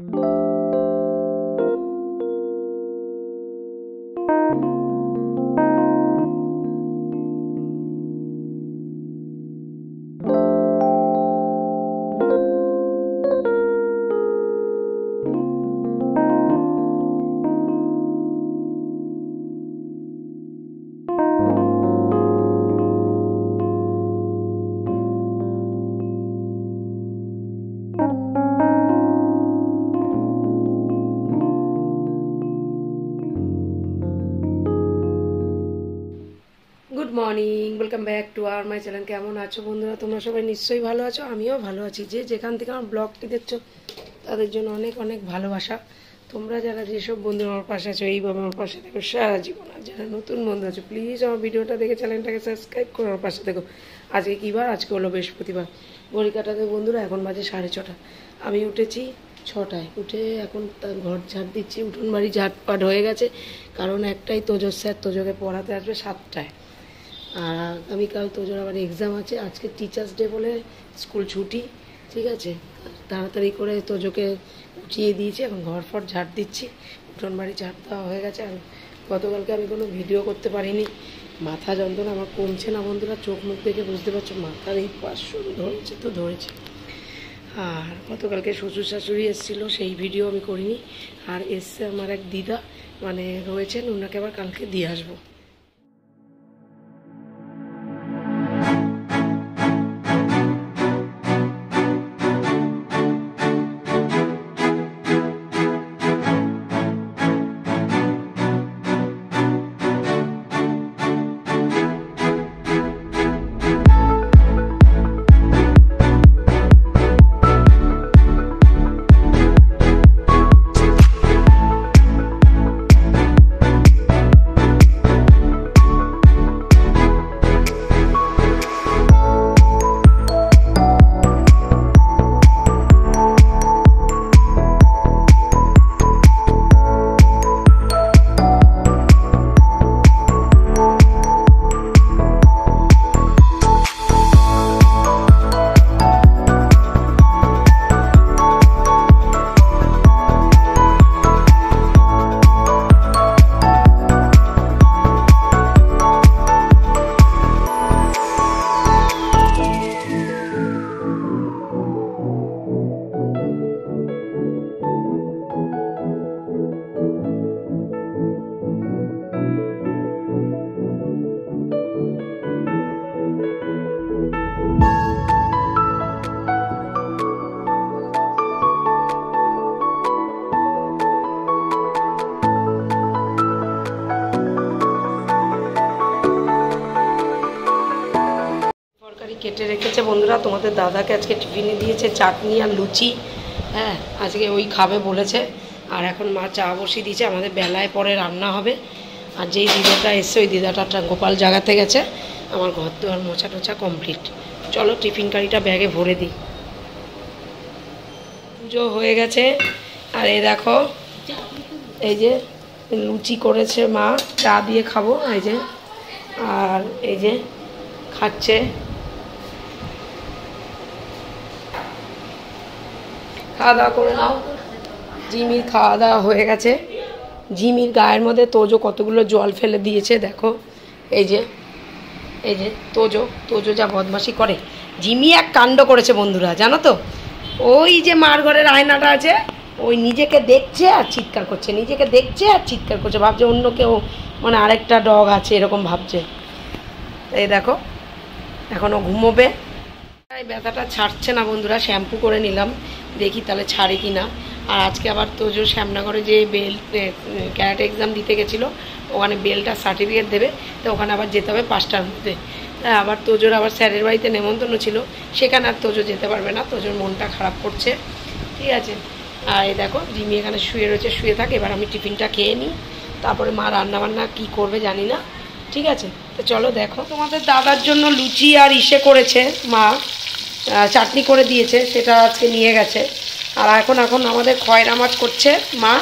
Good morning, welcome back to our my channel. কেমন আছো বন্ধুরা? তোমরা সবাই নিশ্চয়ই ভালো আছো, আমিও ভালো আছি। যে যেখান থেকে আমার ব্লগটি দেখছো তাদের জন্য অনেক অনেক ভালোবাসা। তোমরা যারা যেসব বন্ধু আমার পাশে আছো, এইভাবে আমার পাশে দেখো সারা জীবন। আর যারা নতুন বন্ধু আছো, প্লিজ আমার ভিডিওটা দেখে চ্যানেলটাকে সাবস্ক্রাইব করে আমার পাশে দেখো। আজকে কী বার? আজকে হলো বৃহস্পতিবার। ঘড়ি কাটাতে বন্ধুরা এখন বাজে 6:30। আমি উঠেছি 6টায়, উঠে এখন ঘর ঝাড় দিচ্ছি। উঠোন বাড়ি ঝাড়পাট হয়ে গেছে, কারণ একটাই তোজোর স্যার তোজোকে পড়াতে আসবে 7টায়। আর আগামীকাল তোজোর আবার এক্সাম আছে। আজকে টিচার্স ডে বলে স্কুল ছুটি, ঠিক আছে। তাড়াতাড়ি করে তোজোকে উঠিয়ে দিয়েছি, এখন ঘর ফর ঝাড় দিচ্ছি। উঠোন বাড়ি ঝাড় দেওয়া হয়ে গেছে। আর গতকালকে আমি কোনো ভিডিও করতে পারিনি, মাথা যন্ত্রণা আমার কমছে না বন্ধুরা। চোখ মুখ দেখে বুঝতে পারছো মাথার এই পাশ শুরু ধরেছে তো ধরেছে। আর গতকালকে শ্বশুর শাশুড়ি এসেছিলো, সেই ভিডিও আমি করিনি। আর এসছে আমার এক দিদা, মানে রয়েছেন, ওনাকে আবার কালকে দিয়ে আসবো। কেটে রেখেছে বন্ধুরা। তোমাদের দাদাকে আজকে টিফিনে দিয়েছে চাটনি আর লুচি। হ্যাঁ, আজকে ওই খাবে বলেছে। আর এখন মা চা বসিয়ে দিয়েছে, আমাদের বেলায় পরে রান্না হবে। আর যেই দিদাটা এসছে ওই দিদাটা গোপাল জাগাতে গেছে। আমার ঘর দুয়ার মোছা টোছা কমপ্লিট। চলো টিফিন কারিটা ব্যাগে ভরে দিই। পুজো হয়ে গেছে। আর এই দেখো, এই যে লুচি করেছে মা, চা দিয়ে খাবো। এই যে, আর এই যে খাচ্ছে। খাওয়া দাওয়া করে নাও। জিমির খাওয়া দাওয়া হয়ে গেছে। জিমির গায়ের মধ্যে তোজো কতগুলো জল ফেলে দিয়েছে দেখো। এই যে, এই যে তোজো যা বদমাশি করে। জিমি এক কাণ্ড করেছে বন্ধুরা, জানো তো। ওই যে মার ঘরের আয়নাটা আছে, ওই নিজেকে দেখছে আর চিৎকার করছে, নিজেকে দেখছে আর চিৎকার করছে, ভাবছে অন্য কেউ, মানে আরেকটা ডগ আছে এরকম ভাবছে। এই দেখো, এখনও ঘুমোবে। ব্যথাটা ছাড়ছে না বন্ধুরা, শ্যাম্পু করে নিলাম, দেখি তাহলে ছাড়ে কি না। আর আজকে আবার তোজো শ্যামনগরে যে বেল ক্যারাটে এক্সাম দিতে গেছিলো, ওখানে বেলটা সার্টিফিকেট দেবে, তো ওখানে আবার যেতে হবে 5টার মধ্যে। আবার তোজোর আবার স্যারের বাড়িতে নেমন্তন্ন ছিল, সেখানে আর তোজো যেতে পারবে না, তোজোর মনটা খারাপ করছে, ঠিক আছে। আর এই দেখো জিমি এখানে শুয়ে রয়েছে, শুয়ে থাকে। এবার আমি টিফিনটা খেয়ে নিই, তারপরে মা রান্নাবান্না কী করবে জানি না, ঠিক আছে। তো চলো দেখো। তোমাদের দাদার জন্য লুচি আর ইসে করেছে মা, চাটনি করে দিয়েছে, সেটা আজকে নিয়ে গেছে। আর এখন আমাদের খয়রা মাছ করছে মা,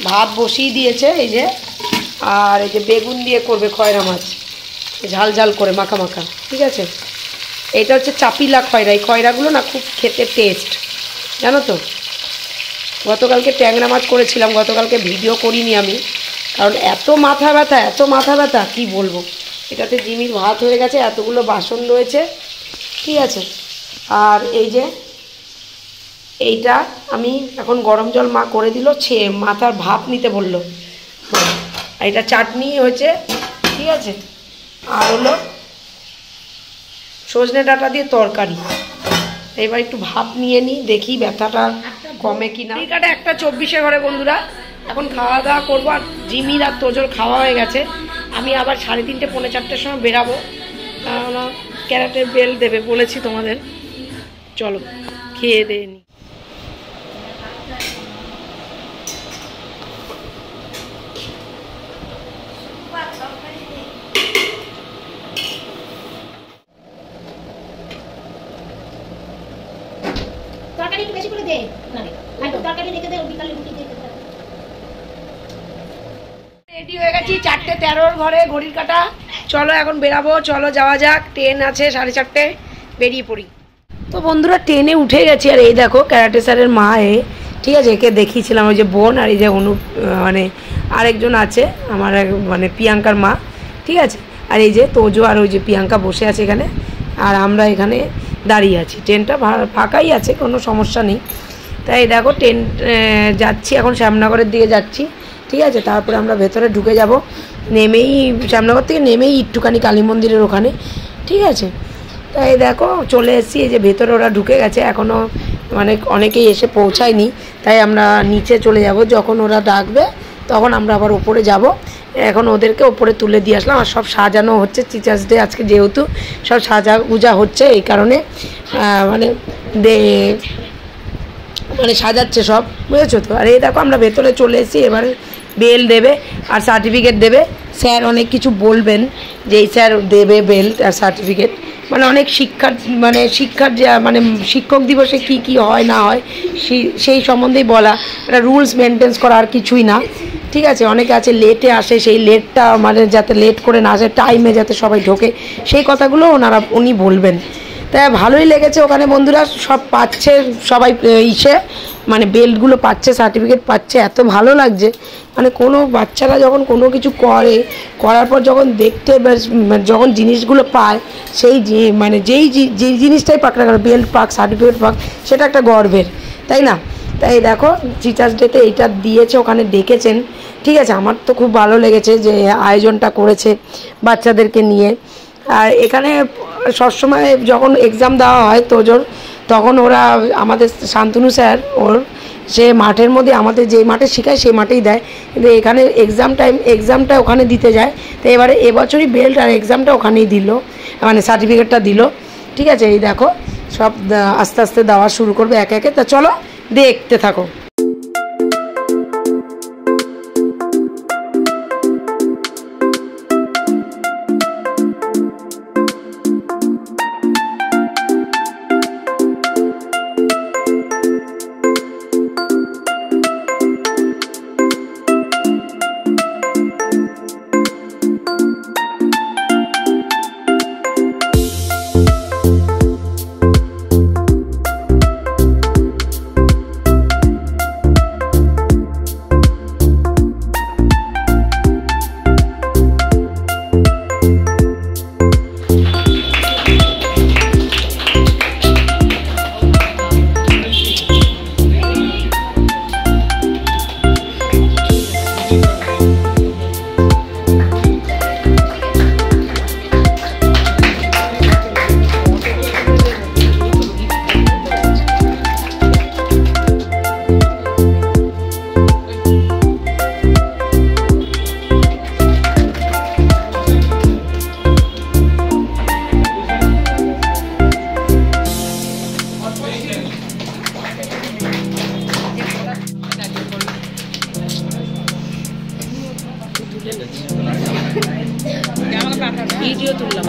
ভাত বসিয়ে দিয়েছে এই যে। আর এই যে বেগুন দিয়ে করবে খয়রা মাছ, ঝাল ঝাল করে মাখা মাখা, ঠিক আছে। এইটা হচ্ছে চাপিলা খয়রা। এই খয়রাগুলো না খুব খেতে টেস্ট, জানো তো। গতকালকে ট্যাংরা মাছ করেছিলাম, গতকালকে ভিডিও করিনি আমি, কারণ এত মাথা ব্যথা কি বলবো। এটাতে জিমির ভাত হয়ে গেছে, এতগুলো বাসন রয়েছে, ঠিক আছে। আর এই যে এইটা আমি এখন গরম জল মা করে দিল, মাথার ভাপ নিতে বললো। এটা চাটনি হয়েছে, ঠিক আছে। আর হলো সজনে ডাঁটা দিয়ে তরকারি। এবার একটু ভাপ নিয়ে নিই, দেখি ব্যথাটা কমে কিনা। টিকাটা 1:24 ঘরে বন্ধুরা, এখন খাওয়া দাওয়া করবো। আর জিমির আর তোজোর খাওয়া হয়ে গেছে। আমি আবার 3:30 পৌনে 4টের সময় বেরাবো, কারণ ক্যারাটের বেল দেবে বলেছি তোমাদের। চলো খেয়ে দিয়ে নি। তরকারি একটু বেশি করে দে, না তরকারি রেখে দে, বিকালে রুটি দিয়ে দে। রেডি হয়ে গেছি 4:13 ঘরে, ঘড়ির কাটা। চলো এখন বেরাবো, চলো যাওয়া যাক। ট্রেন আছে 4:30, বেরিয়ে পড়ি। তো বন্ধুরা ট্রেনে উঠে গেছি। আর এই দেখো ক্যারাটে স্যারের মা, ঠিক আছে, একে দেখিয়েছিলাম, ওই যে বোন। আর এই যে মানে আরেকজন আছে আমার, মানে প্রিয়াঙ্কার মা, ঠিক আছে। আর এই যে তোজো আর ওই যে প্রিয়াঙ্কা বসে আছে এখানে, আর আমরা এখানে দাঁড়িয়ে আছি। ট্রেনটা ফাঁকাই আছে, কোনো সমস্যা নেই। তাই দেখো ট্রেন যাচ্ছি এখন, শ্যামনগরের দিকে যাচ্ছি, ঠিক আছে। তারপরে আমরা ভেতরে ঢুকে যাব, নেমেই শ্যামনগর থেকে নেমেই একটুখানি কালী মন্দিরের ওখানে, ঠিক আছে। তাই দেখো চলে এসেছি, এই যে ভেতরে ওরা ঢুকে গেছে, এখনও মানে অনেকেই এসে পৌঁছায়নি। তাই আমরা নিচে চলে যাব, যখন ওরা ডাকবে তখন আমরা আবার ওপরে যাব। এখন ওদেরকে ওপরে তুলে দিয়ে আসলাম। আর সব সাজানো হচ্ছে, টিচার্স ডে আজকে যেহেতু, সব সাজা গুজা হচ্ছে, এই কারণে মানে সাজাচ্ছে সব, বুঝেছো তো। আর এই দেখো আমরা ভেতরে চলে এসেছি। এবারে বেল দেবে আর সার্টিফিকেট দেবে। স্যার অনেক কিছু বলবেন, যে এই স্যার দেবে বেল আর সার্টিফিকেট, মানে অনেক শিক্ষার যে মানে শিক্ষক দিবসে কি কি হয় না হয় সেই সম্বন্ধেই বলা। একটা রুলস মেনটেন্স করা, আর কিছুই না, ঠিক আছে। অনেকে আছে লেটে আসে, সেই লেটটা মানে যাতে লেট করে না আসে, টাইমে যাতে সবাই ঢোকে, সেই কথাগুলো উনি বলবেন। তাই ভালোই লেগেছে ওখানে বন্ধুরা, সব পাচ্ছে সবাই, মানে বেল্টগুলো পাচ্ছে, সার্টিফিকেট পাচ্ছে, এত ভালো লাগছে। মানে কোনো বাচ্চারা যখন কোনো কিছু করার পর যখন যখন জিনিসগুলো পায়, সেই মানে যেই জিনিসটাই পাক না কেন, বেল্ট পাক সার্টিফিকেট পাক, সেটা একটা গর্বের, তাই না। তাই দেখো টিচার্স ডেতে এইটা দিয়েছে, ওখানে ডেকেছেন, ঠিক আছে। আমার তো খুব ভালো লেগেছে যে আয়োজনটা করেছে বাচ্চাদেরকে নিয়ে। আর এখানে সবসময় যখন এক্সাম দেওয়া হয় তোজোর, তখন ওরা আমাদের শান্তনু স্যার সে মাঠের মধ্যে আমাদের যে মাঠে শেখায় সেই মাঠেই দেয়, কিন্তু এখানে এক্সামটা ওখানে দিতে যায়। তো এবারে এবছরই বেল্ট আর এক্সামটা ওখানেই দিল, মানে সার্টিফিকেটটা দিল, ঠিক আছে। এই দেখো সব আস্তে আস্তে দেওয়া শুরু করবে একে একে। তা চলো দেখতে থাকো। ভিডিও তুললাম।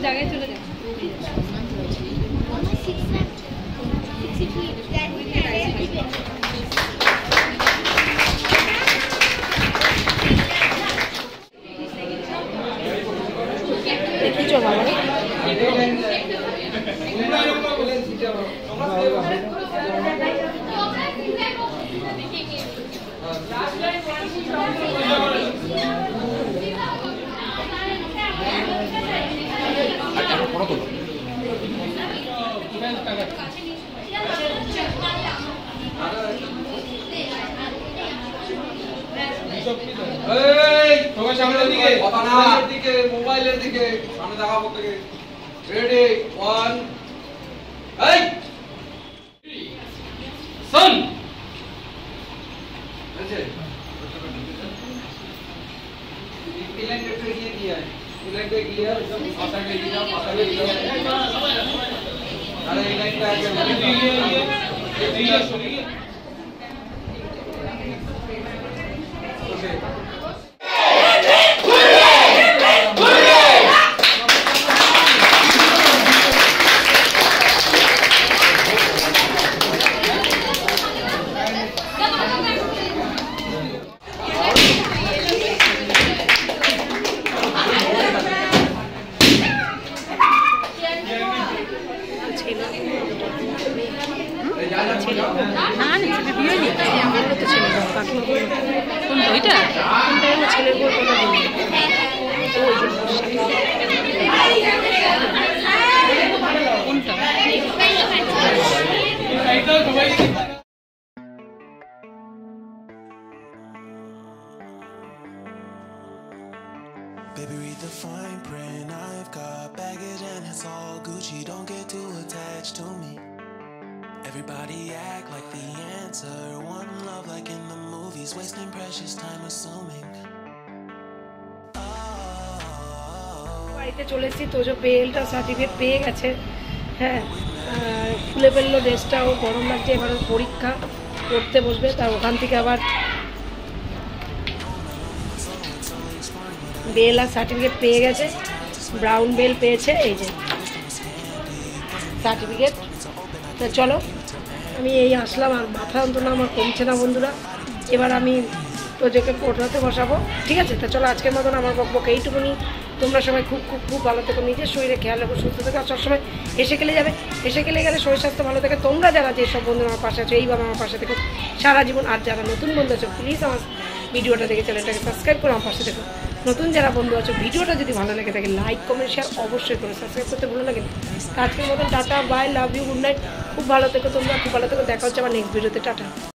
জায়গায় চলে যাবে। দেখিছো বাবা মোবাইলের দিকে সামনে দেখাবো থেকে রেডি 1 এই সন আছে इलेक्ट पे ये दिया है इलेक्ट पे किया माथा के दिया अरे इलेक्ट पे आके ये दिया सुनिए ছেলের বউ কথা বলি Baby, read the fine print. I've got baggage and it's all Gucci. Don't get too attached to me. Everybody act like the answer. One love like in the movies. Wasting precious time assuming. বাড়িতে চলে এসেছি। তোজো বেলটা certificate পেয়ে গেছে। হ্যাঁ, খুলে ফেললো ড্রেসটাও, গরম লাগছে। এবার পরীক্ষা করতে বসবে, তার ওখান থেকে আবার বেল আর সার্টিফিকেট পেয়ে গেছে। ব্রাউন বেল পেয়েছে, এই যে সার্টিফিকেট। তো চলো, আমি এই আসলাম, আর মাথা যন্ত্রণা আমার কমছে না বন্ধুরা। এবার আমি তোজোকে পড়াতে বসাবো, ঠিক আছে? তো চলো, আজকের মতন আমার বকবক এইটুকুনি। তোমরা সবাই খুব খুব খুব ভালো থেকো, নিজের শরীরে খেয়াল রাখো, সুস্থ থেকো। আর সবসময় এসে গেলে যাবে, এসে গেলে শরীর স্বাস্থ্য ভালো থাকে। তোমরা যারা যেসব বন্ধুরা আমার পাশে আছো, এইভাবে আমার পাশে থেকো সারা জীবন। আর যারা নতুন বন্ধু আছো, প্লিজ আমার ভিডিওটা দেখে চ্যানেলটাকে সাবস্ক্রাইব করে আমার পাশে থেকো। নতুন যারা বন্ধু আছো, ভিডিওটা যদি ভালো লেগে থাকে লাইক কমেন্ট শেয়ার অবশ্যই করে, সাবস্ক্রাইব করতে ভুলো না কিন্তু। আজকের মতন টাটা, bye, love you, good night. খুব ভালো থেকো তোমরা, খুব ভালো থেকো। দেখা হচ্ছে আমার নেক্সট ভিডিওতে। টাটা।